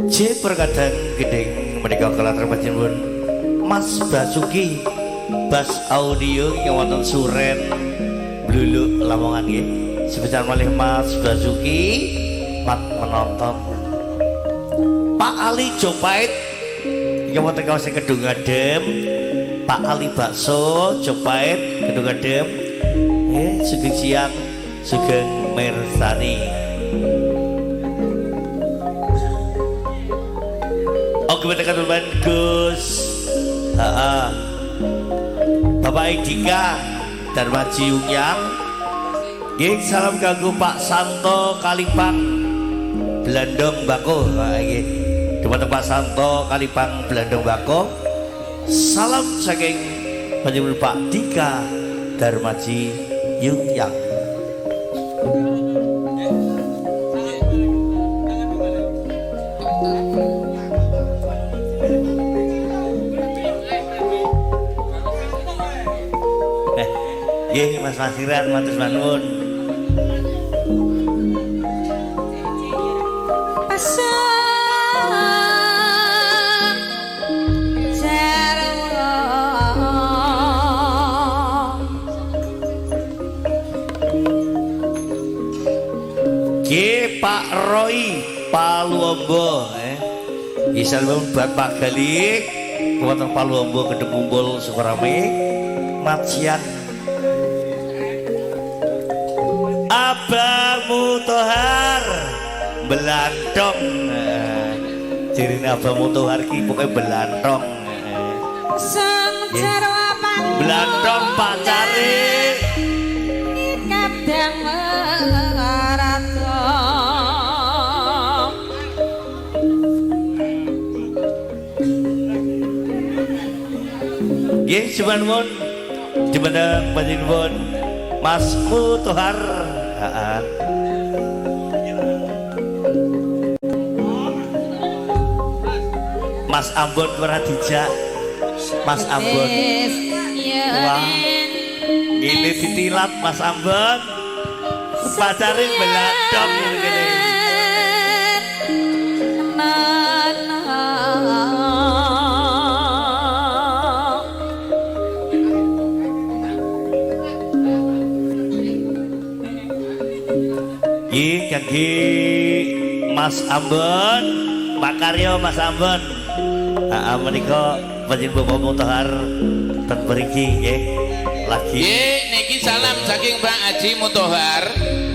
J perkadang gedeng menika kalatar panjenengan Mas Basuki Bas Audio yang wonten Suren Bluluk Lamongan nggih. Sebesar malih Mas Basuki mat menonton. Pak Ali Jopait yang wonten kawasan Kedung Adem. Pak Ali Bakso Jopait Kedung Adem. Sugeng siang Sugeng Mersani. Oke, tekan teman Gus. Bapak Idika Darmaji Ungyang. Nggih, salam kanggo Pak Santo Kalipang Blandong Bako. Nggih. Dumateng Pak Santo Kalipang Blandong Bako. Salam saking panjenengan Pak Dika Darmaji Ungyang. Nggih, Mas Masiran matur nuwun. Nggih, Pak Roy Paluombo Isal buat Pak Galik wonten Paluombo Gedung Kumpul Sukarame Matsian. Abang Mutohar Belantong. Jirine Abang Mutohar ki pokoke belantong. Belantong pacare kadang marato. Nggih, suwun jumeneng panjenengan Mas Mutohar. Mas Ambon Pradija. Mas Ambon. Wah. Ini ditilat Mas Ambon. Pacare belantong ngene. Kangge Mas Ambon, Pak Karyo Mas Ambon. Menika panjenengan Bapak Mutohar ten mriki nggih. Lagi. Nggih, niki salam saking Pak Haji Mutohar,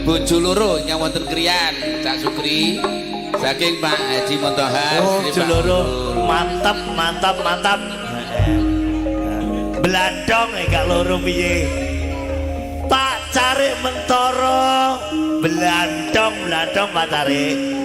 bojo loro yang wonten Kriyan, Cak Sukri. Saking Pak Haji Mutohar. Oh, bojo loro. Mantap, mantap, mantap. Blandong gak loro piye. Pak Carik Mentoro belantong Pak Carik.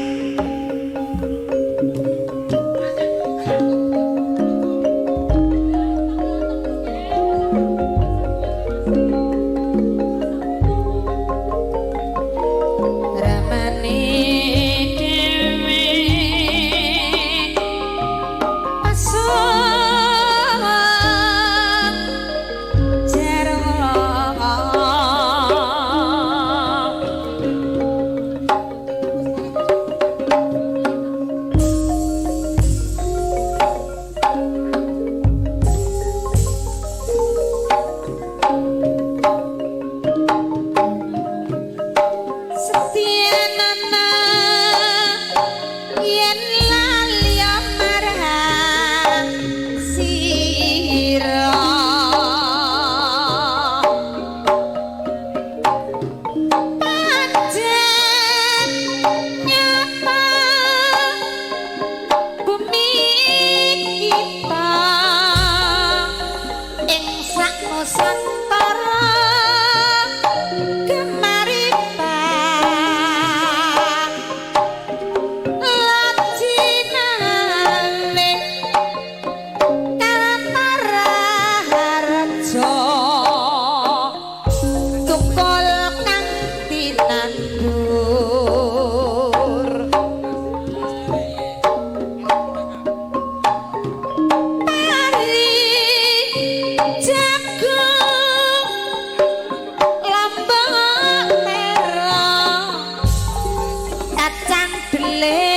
Kacang dele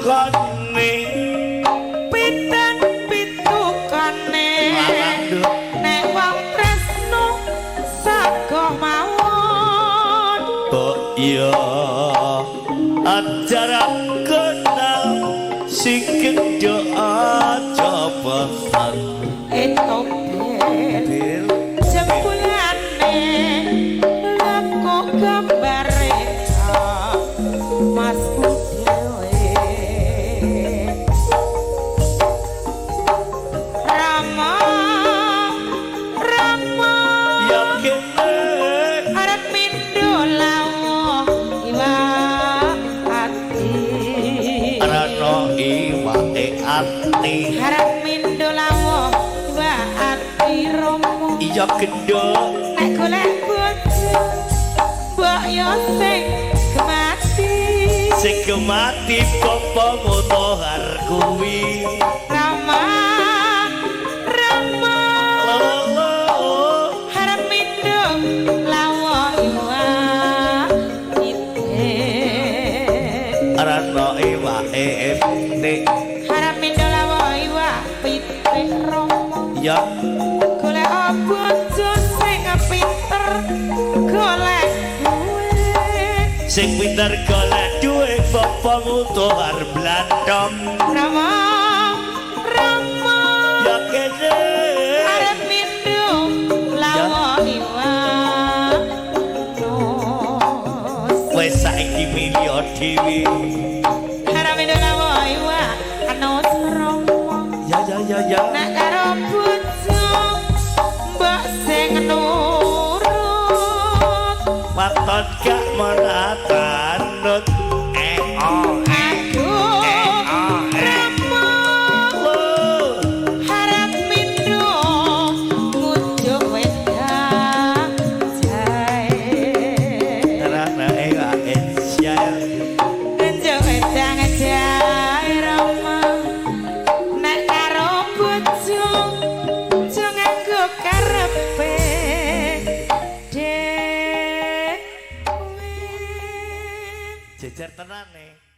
pitukane pitan pitukane nek wong tresno sago mawon kok iya acara kenal sing kedho aja bosan etobel jempulane lako gambare mas dewe Rama Rama ya kene arep mindo lawo iwa ati arano iwake ati arep mindo lawo iwa ati romo iya gendho nek golek bojo mbok yo sing kemati sing kemati popo motohar kuwi Rama Rama lolo harap mindo lawo iwa ite arano iwake ati harap mindo lawo iwa ite romo ya golek bojo sing pinter golek duit sing pinter golek duwe popo motohar blantok Rama Rama ya kene arep mindo lawo iwa nos wes saiki milio dhewe harap mindo lawo iwa nos romo ya nek karo bojo mbok sing nurut paton gak menatanut oh aduh Rama harap mindo ngujuk wedang jae karena Insyal ngujuk wedang jae Rama nek karo bojo aja nganggo karepe dhewe jejer tenane